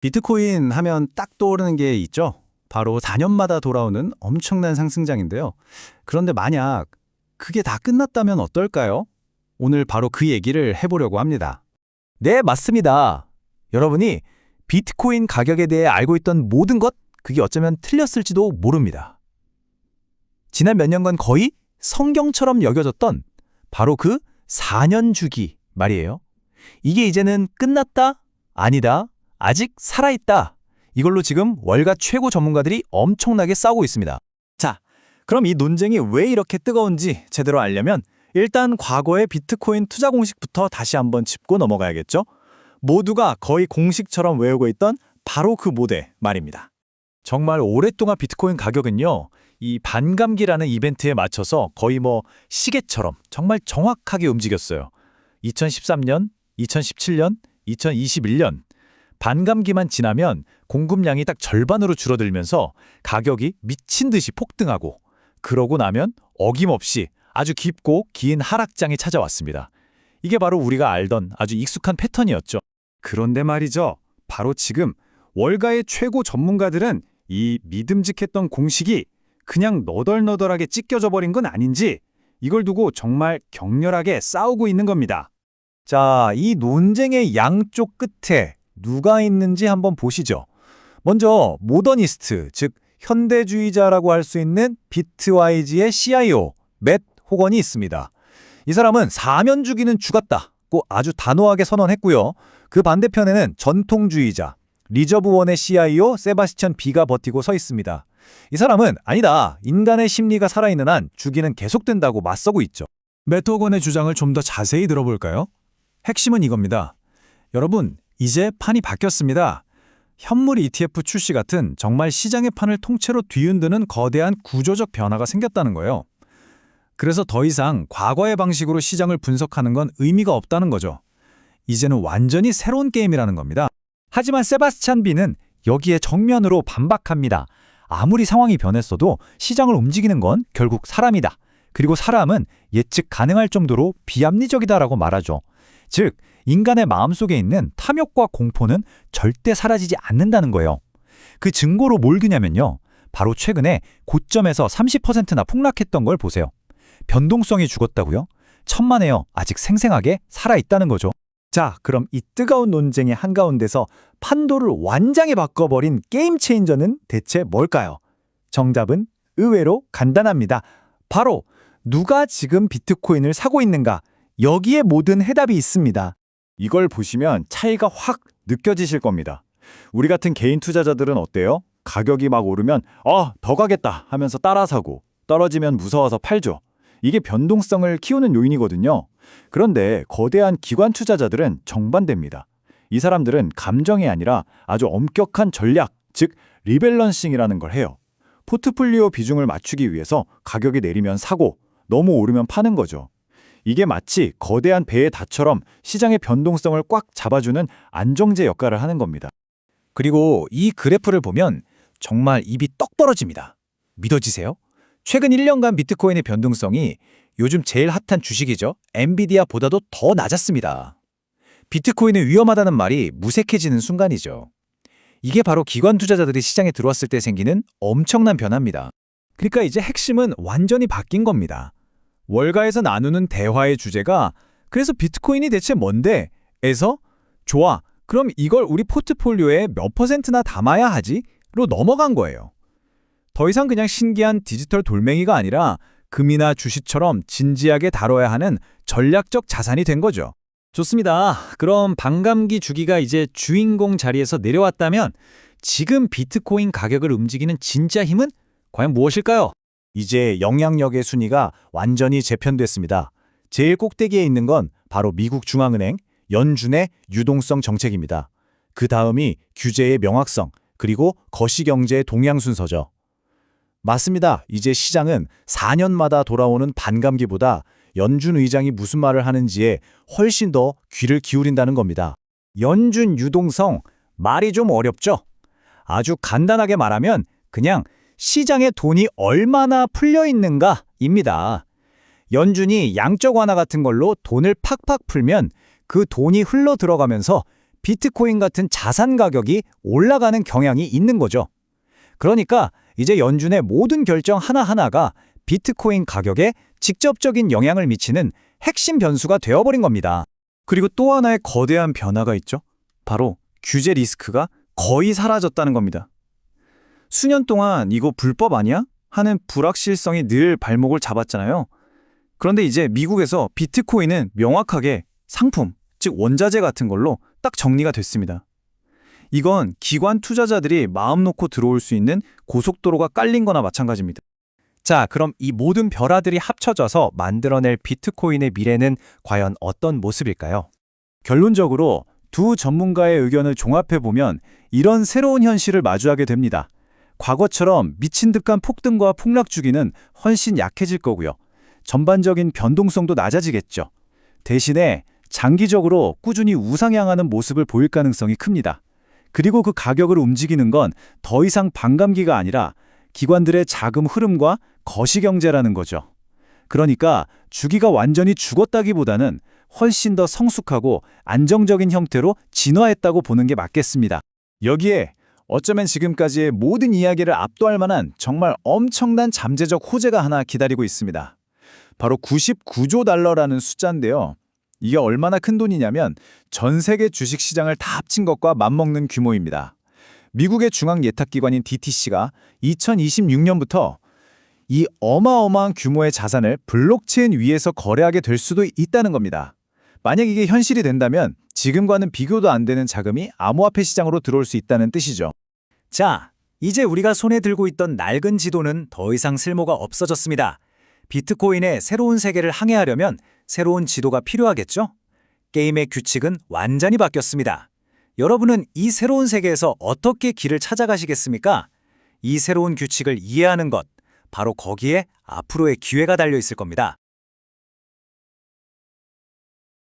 비트코인 하면 딱 떠오르는 게 있죠. 바로 4년마다 돌아오는 엄청난 상승장인데요. 그런데 만약 그게 다 끝났다면 어떨까요? 오늘 바로 그 얘기를 해보려고 합니다. 네, 맞습니다. 여러분이 비트코인 가격에 대해 알고 있던 모든 것, 그게 어쩌면 틀렸을지도 모릅니다. 지난 몇 년간 거의 성경처럼 여겨졌던 바로 그 4년 주기 말이에요. 이게 이제는 끝났다? 아니다? 아직 살아있다. 이걸로 지금 월가 최고 전문가들이 엄청나게 싸우고 있습니다. 자, 그럼 이 논쟁이 왜 이렇게 뜨거운지 제대로 알려면 일단 과거의 비트코인 투자 공식부터 다시 한번 짚고 넘어가야겠죠? 모두가 거의 공식처럼 외우고 있던 바로 그 모델 말입니다. 정말 오랫동안 비트코인 가격은요, 이 반감기라는 이벤트에 맞춰서 거의 시계처럼 정말 정확하게 움직였어요. 2013년, 2017년, 2021년 반감기만 지나면 공급량이 딱 절반으로 줄어들면서 가격이 미친 듯이 폭등하고, 그러고 나면 어김없이 아주 깊고 긴 하락장이 찾아왔습니다. 이게 바로 우리가 알던 아주 익숙한 패턴이었죠. 그런데 말이죠. 바로 지금 월가의 최고 전문가들은 이 믿음직했던 공식이 그냥 너덜너덜하게 찢겨져 버린 건 아닌지, 이걸 두고 정말 격렬하게 싸우고 있는 겁니다. 자, 이 논쟁의 양쪽 끝에 누가 있는지 한번 보시죠. 먼저 모더니스트, 즉 현대주의자라고 할 수 있는 비트와이즈의 CIO 맷 호건이 있습니다. 이 사람은 4년 주기는 죽었다고 아주 단호하게 선언했고요. 그 반대편에는 전통주의자 리저브원의 CIO 세바스찬 비가 버티고 서 있습니다. 이 사람은 아니다, 인간의 심리가 살아있는 한 주기는 계속된다고 맞서고 있죠. 맷 호건의 주장을 좀 더 자세히 들어볼까요? 핵심은 이겁니다. 여러분, 이제 판이 바뀌었습니다. 현물 ETF 출시 같은 정말 시장의 판을 통째로 뒤흔드는 거대한 구조적 변화가 생겼다는 거예요. 그래서 더 이상 과거의 방식으로 시장을 분석하는 건 의미가 없다는 거죠. 이제는 완전히 새로운 게임이라는 겁니다. 하지만 세바스찬 비는 여기에 정면으로 반박합니다. 아무리 상황이 변했어도 시장을 움직이는 건 결국 사람이다. 그리고 사람은 예측 가능할 정도로 비합리적이다라고 말하죠. 즉, 인간의 마음속에 있는 탐욕과 공포는 절대 사라지지 않는다는 거예요. 그 증거로 뭘 드냐면요, 바로 최근에 고점에서 30%나 폭락했던 걸 보세요. 변동성이 죽었다고요? 천만에요. 아직 생생하게 살아있다는 거죠. 자, 그럼 이 뜨거운 논쟁의 한가운데서 판도를 완전히 바꿔버린 게임 체인저는 대체 뭘까요? 정답은 의외로 간단합니다. 바로 누가 지금 비트코인을 사고 있는가? 여기에 모든 해답이 있습니다. 이걸 보시면 차이가 확 느껴지실 겁니다. 우리 같은 개인 투자자들은 어때요? 가격이 막 오르면 더 가겠다 하면서 따라 사고, 떨어지면 무서워서 팔죠. 이게 변동성을 키우는 요인이거든요. 그런데 거대한 기관 투자자들은 정반대입니다. 이 사람들은 감정이 아니라 아주 엄격한 전략, 즉 리밸런싱이라는 걸 해요. 포트폴리오 비중을 맞추기 위해서 가격이 내리면 사고, 너무 오르면 파는 거죠. 이게 마치 거대한 배의 닷처럼 시장의 변동성을 꽉 잡아주는 안정제 역할을 하는 겁니다. 그리고 이 그래프를 보면 정말 입이 떡 벌어집니다. 믿어지세요? 최근 1년간 비트코인의 변동성이 요즘 제일 핫한 주식이죠, 엔비디아보다도 더 낮았습니다. 비트코인은 위험하다는 말이 무색해지는 순간이죠. 이게 바로 기관 투자자들이 시장에 들어왔을 때 생기는 엄청난 변화입니다. 그러니까 이제 핵심은 완전히 바뀐 겁니다. 월가에서 나누는 대화의 주제가 그래서 비트코인이 대체 뭔데? 에서 좋아, 그럼 이걸 우리 포트폴리오에 몇 %나 담아야 하지? 로 넘어간 거예요. 더 이상 그냥 신기한 디지털 돌멩이가 아니라 금이나 주식처럼 진지하게 다뤄야 하는 전략적 자산이 된 거죠. 좋습니다. 그럼 반감기 주기가 이제 주인공 자리에서 내려왔다면 지금 비트코인 가격을 움직이는 진짜 힘은 과연 무엇일까요? 이제 영향력의 순위가 완전히 재편됐습니다. 제일 꼭대기에 있는 건 바로 미국 중앙은행, 연준의 유동성 정책입니다. 그 다음이 규제의 명확성, 그리고 거시경제의 동향 순서죠. 맞습니다. 이제 시장은 4년마다 돌아오는 반감기보다 연준 의장이 무슨 말을 하는지에 훨씬 더 귀를 기울인다는 겁니다. 연준 유동성, 말이 좀 어렵죠? 아주 간단하게 말하면 그냥 시장에 돈이 얼마나 풀려 있는가입니다. 연준이 양적 완화 같은 걸로 돈을 팍팍 풀면 그 돈이 흘러 들어가면서 비트코인 같은 자산 가격이 올라가는 경향이 있는 거죠. 그러니까 이제 연준의 모든 결정 하나하나가 비트코인 가격에 직접적인 영향을 미치는 핵심 변수가 되어버린 겁니다. 그리고 또 하나의 거대한 변화가 있죠. 바로 규제 리스크가 거의 사라졌다는 겁니다. 수년 동안 이거 불법 아니야? 하는 불확실성이 늘 발목을 잡았잖아요. 그런데 이제 미국에서 비트코인은 명확하게 상품, 즉 원자재 같은 걸로 딱 정리가 됐습니다. 이건 기관 투자자들이 마음 놓고 들어올 수 있는 고속도로가 깔린 거나 마찬가지입니다. 자, 그럼 이 모든 별아들이 합쳐져서 만들어낼 비트코인의 미래는 과연 어떤 모습일까요? 결론적으로 두 전문가의 의견을 종합해보면 이런 새로운 현실을 마주하게 됩니다. 과거처럼 미친 듯한 폭등과 폭락 주기는 훨씬 약해질 거고요. 전반적인 변동성도 낮아지겠죠. 대신에 장기적으로 꾸준히 우상향하는 모습을 보일 가능성이 큽니다. 그리고 그 가격을 움직이는 건 더 이상 반감기가 아니라 기관들의 자금 흐름과 거시경제라는 거죠. 그러니까 주기가 완전히 죽었다기보다는 훨씬 더 성숙하고 안정적인 형태로 진화했다고 보는 게 맞겠습니다. 여기에 어쩌면 지금까지의 모든 이야기를 압도할 만한 정말 엄청난 잠재적 호재가 하나 기다리고 있습니다. 바로 99조 달러라는 숫자인데요. 이게 얼마나 큰 돈이냐면 전 세계 주식시장을 다 합친 것과 맞먹는 규모입니다. 미국의 중앙예탁기관인 DTC가 2026년부터 이 어마어마한 규모의 자산을 블록체인 위에서 거래하게 될 수도 있다는 겁니다. 만약 이게 현실이 된다면 지금과는 비교도 안 되는 자금이 암호화폐 시장으로 들어올 수 있다는 뜻이죠. 자, 이제 우리가 손에 들고 있던 낡은 지도는 더 이상 쓸모가 없어졌습니다. 비트코인의 새로운 세계를 항해하려면 새로운 지도가 필요하겠죠? 게임의 규칙은 완전히 바뀌었습니다. 여러분은 이 새로운 세계에서 어떻게 길을 찾아가시겠습니까? 이 새로운 규칙을 이해하는 것, 바로 거기에 앞으로의 기회가 달려 있을 겁니다.